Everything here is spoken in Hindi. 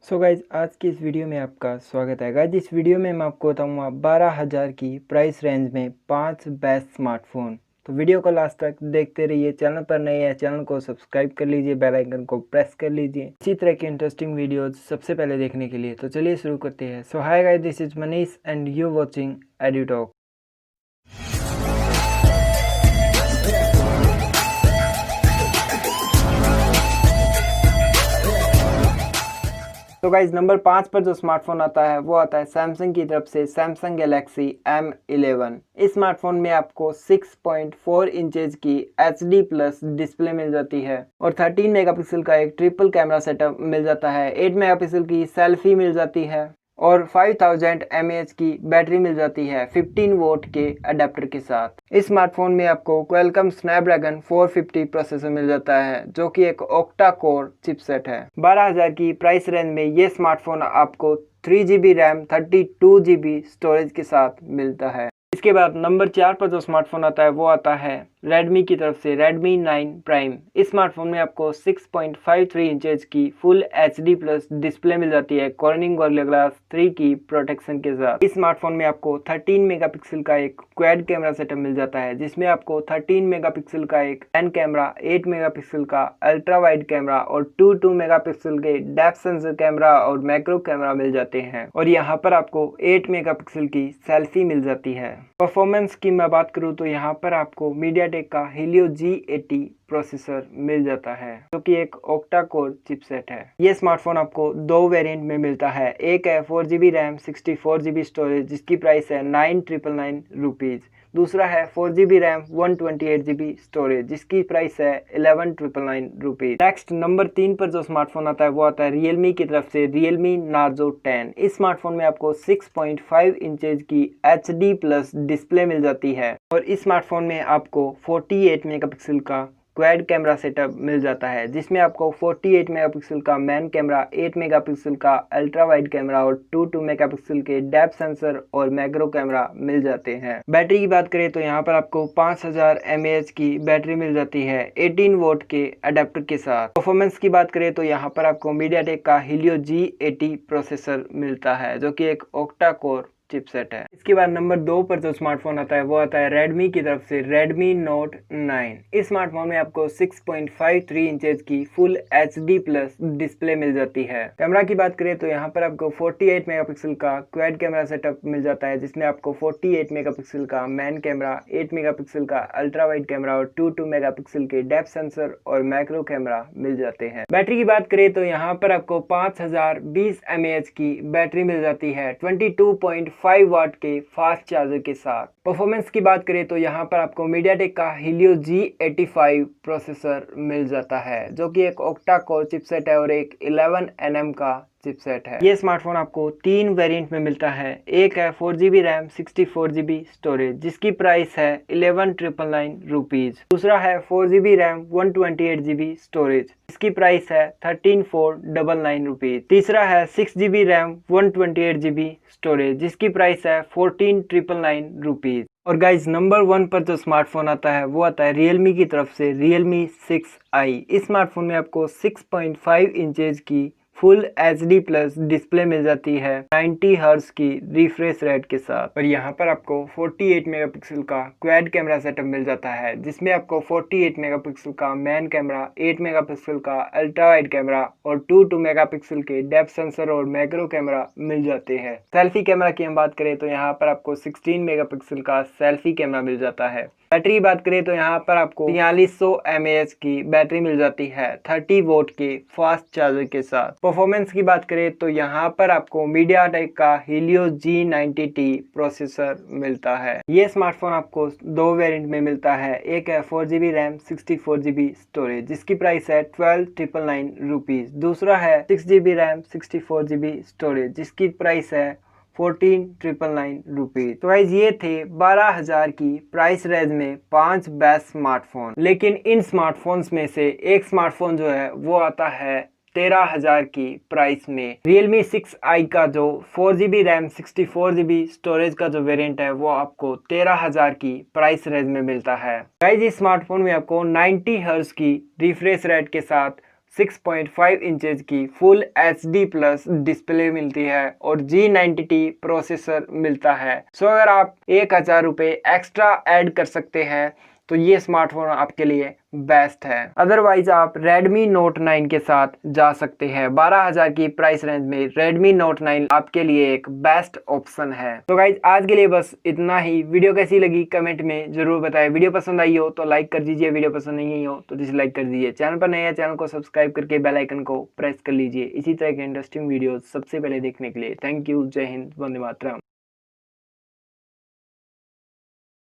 सो गाइज आज की इस वीडियो में आपका स्वागत है। गाइज इस वीडियो में मैं आपको बताऊंगा 12,000 की प्राइस रेंज में 5 बेस्ट स्मार्टफोन। तो वीडियो को लास्ट तक देखते रहिए। चैनल पर नए हैं चैनल को सब्सक्राइब कर लीजिए, बेल आइकन को प्रेस कर लीजिए इसी तरह की इंटरेस्टिंग वीडियोज सबसे पहले देखने के लिए। तो चलिए शुरू करते हैं। So hi guys, this is Manish and you watching EduTok। तो गाइज नंबर 5 पर जो स्मार्टफोन आता है वो आता है सैमसंग की तरफ से सैमसंग गैलेक्सी M11। इस स्मार्टफोन में आपको 6.4 इंचेस की HD प्लस डिस्प्ले मिल जाती है और 13 मेगापिक्सल का एक ट्रिपल कैमरा सेटअप मिल जाता है। 8 मेगापिक्सल की सेल्फी मिल जाती है और 5000 mAh की बैटरी मिल जाती है 15 वोल्ट के अडेप्टर के साथ। इस स्मार्टफोन में आपको क्वालकॉम स्नैपड्रैगन 450 प्रोसेसर मिल जाता है जो कि एक ऑक्टा कोर चिपसेट है। 12,000 की प्राइस रेंज में ये स्मार्टफोन आपको 3GB रैम 32GB स्टोरेज के साथ मिलता है। इसके बाद नंबर 4 पर जो स्मार्टफोन आता है वो आता है रेडमी की तरफ से रेडमी 9 प्राइम। इस स्मार्टफोन में आपको 6.53 इंचेस की फुल HD प्लस डिस्प्ले मिल जाती है कॉर्निंग गोरिल्ला ग्लास 3 की प्रोटेक्शन के साथ। इस स्मार्टफोन में आपको 13 मेगापिक्सल का एक क्वाड कैमरा सेटअप मिल जाता है जिसमें आपको 13 मेगापिक्सल का एक पैन कैमरा, 8 मेगापिक्सल का अल्ट्रा वाइड कैमरा और 2 मेगापिक्सल के डेप्थ सेंसर कैमरा और मैक्रो कैमरा मिल जाते हैं और यहाँ पर आपको 8 मेगापिक्सल की सेल्फी मिल जाती है। परफॉर्मेंस की मैं बात करूँ तो यहाँ पर आपको मीडियाटेक का Helio G80 प्रोसेसर मिल जाता है जो कि एक ऑक्टा कोर चिपसेट है। ये स्मार्टफोन आपको दो वेरिएंट में मिलता है। एक है 4GB रैम 64GB स्टोरेज जिसकी प्राइस है 9,999 रुपीज़। दूसरा है 4GB रैम 128GB स्टोरेज जिसकी प्राइस है 11,999 रुपीज़। नेक्स्ट नंबर 3 पर जो स्मार्टफोन आता है वो आता है रियलमी की तरफ से रियलमी नार्जो 10। इस स्मार्टफोन में आपको 6.5 इंचेस की HD प्लस डिस्प्ले मिल जाती है और इस स्मार्टफोन में आपको 48 मेगापिक्सल का क्वाड कैमरा सेटअप मिल जाता है जिसमें आपको 48 मेगापिक्सल का मेन कैमरा, 8 मेगापिक्सल का अल्ट्रा वाइड कैमरा और 2 मेगापिक्सल के डेप्थ सेंसर और मैक्रो कैमरा मिल जाते हैं। बैटरी की बात करें तो यहाँ पर आपको 5000 mAh की बैटरी मिल जाती है 18 वोल्ट के अडेप्टर के साथ। परफॉर्मेंस की बात करें तो यहाँ पर आपको मीडियाटेक का Helio G80 प्रोसेसर मिलता है जो कि एक ऑक्टा कोर चिपसेट है। इसके बाद नंबर 2 पर जो स्मार्टफोन आता है वो आता है रेडमी की तरफ से रेडमी नोट 9। इस स्मार्टफोन में आपको 6.53 इंचेस की फुल HD प्लस डिस्प्ले मिल जाती है। कैमरा की बात करें तो यहाँ पर आपको 48 मेगापिक्सल का क्वाड कैमरा सेटअप मिल जाता है जिसमें आपको 48 मेगापिक्सल का मेन कैमरा, 8 मेगापिक्सल का अल्ट्रा वाइड कैमरा और 2 मेगापिक्सल के डेप्थ सेंसर और मैक्रो कैमरा मिल जाते हैं। बैटरी की बात करें तो यहाँ पर आपको 5020 mAh की बैटरी मिल जाती है 22.5 वाट के फास्ट चार्जर के साथ। परफॉर्मेंस की बात करें तो यहाँ पर आपको मीडियाटेक का Helio G85 प्रोसेसर मिल जाता है जो कि एक ऑक्टा कोर चिपसेट है और एक 11nm का चिपसेट है। ये स्मार्टफोन आपको 3 वेरिएंट में मिलता है। एक है 4GB रैम 64GB स्टोरेज जिसकी प्राइस है 11,999 रुपीज़। दूसरा है 4GB रैम 128GB स्टोरेज इसकी प्राइस है 13,499 रुपीज़। तीसरा है 6GB रैम 128GB स्टोरेज जिसकी प्राइस है 14,999 रुपीज़। और गाइज नंबर 1 पर जो स्मार्टफोन आता है वो आता है रियलमी की तरफ से रियलमी 6i। इस स्मार्टफोन में आपको 6.5 इंचेस की फुल HD प्लस डिस्प्ले मिल जाती है 90 हर्ट्ज की रिफ्रेश रेट के साथ और यहाँ पर आपको 48 मेगापिक्सल का क्वाड कैमरा सेटअप मिल जाता है जिसमें आपको 48 मेगापिक्सल का मेन कैमरा, 8 मेगापिक्सल का अल्ट्रा वाइड कैमरा और 2 मेगापिक्सल के डेप्थ सेंसर और मैक्रो कैमरा मिल जाते हैं। सेल्फी कैमरा की हम बात करें तो यहाँ पर आपको 16 मेगापिक्सल का सेल्फी कैमरा मिल जाता है। बैटरी की बात करें तो यहाँ पर आपको 4300 mAh की बैटरी मिल जाती है 30 वोल्ट के फास्ट चार्जर के साथ। परफॉर्मेंस की बात करें तो यहाँ पर आपको मीडियाटेक का Helio G90T प्रोसेसर मिलता है। ये स्मार्टफोन आपको दो वेरिएंट में मिलता है। एक है 4GB रैम 64GB स्टोरेज जिसकी प्राइस है 12,999 रुपीज़। दूसरा है 6GB रैम 64GB स्टोरेज जिसकी प्राइस है 14,999 रुपीज। तो गाइज ये थे 12,000 की प्राइस रेंज में 5 बेस्ट स्मार्टफोन। लेकिन इन स्मार्टफोन्स में से एक स्मार्टफोन जो है वो आता है 13,000 की प्राइस में। Realme 6i का जो 4GB रैम 64GB स्टोरेज का जो वेरिएंट है वो आपको 13,000 की प्राइस रेंज में मिलता है। गाइज इस स्मार्टफोन में आपको 90 हर्ट्ज की रिफ्रेश रेट के साथ 6.5 इंचेस की फुल HD प्लस डिस्प्ले मिलती है और G90T प्रोसेसर मिलता है। सो अगर आप 1000 रुपये एक्स्ट्रा ऐड कर सकते हैं तो ये स्मार्टफोन आपके लिए बेस्ट है। अदरवाइज आप Redmi Note 9 के साथ जा सकते हैं। 12,000 की प्राइस रेंज में Redmi Note 9 आपके लिए एक बेस्ट ऑप्शन है। तो गाइज आज के लिए बस इतना ही। वीडियो कैसी लगी कमेंट में जरूर बताएं। वीडियो पसंद आई हो तो लाइक कर दीजिए, वीडियो पसंद नहीं हो तो डिसलाइक कर दीजिए। चैनल पर नए हैं चैनल को सब्सक्राइब करके बेल आइकन को प्रेस कर लीजिए इसी तरह के इंटरेस्टिंग वीडियो सबसे पहले देखने के लिए। थैंक यू, जय हिंद, वंदे मातरम।